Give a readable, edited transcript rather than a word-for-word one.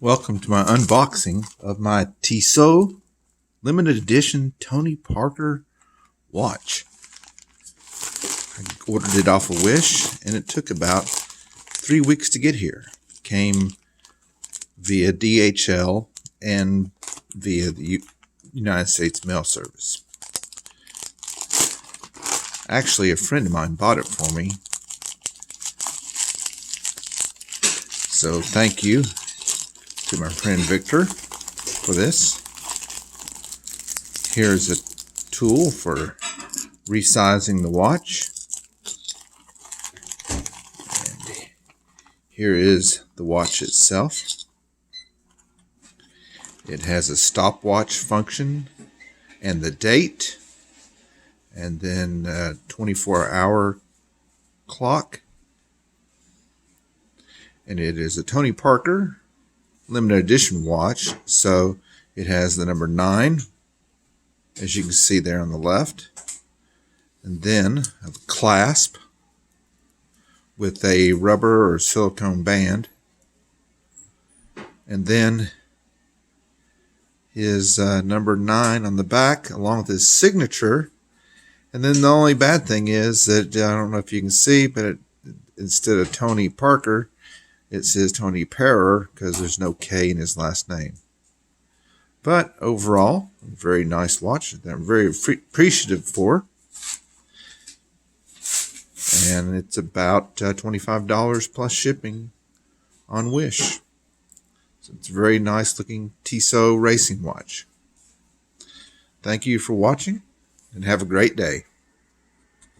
Welcome to my unboxing of my Tissot limited edition Tony Parker watch. I ordered it off of Wish and it took about 3 weeks to get here. Came via DHL and via the United States Mail Service. Actually, a friend of mine bought it for me. So thank you to my friend Victor for this. Here's a tool for resizing the watch. And here is the watch itself. It has a stopwatch function and the date, and then a 24-hour clock. And it is a Tony Parker limited edition watch, so it has the number 9, as you can see there on the left, and then a clasp with a rubber or silicone band, and then his number 9 on the back along with his signature. And then the only bad thing is that I don't know if you can see, but instead of Tony Parker, it says Tony PRS because there's no K in his last name. But overall, a very nice watch that I'm very appreciative for. And it's about $25 plus shipping on Wish. So it's a very nice looking Tissot racing watch. Thank you for watching and have a great day.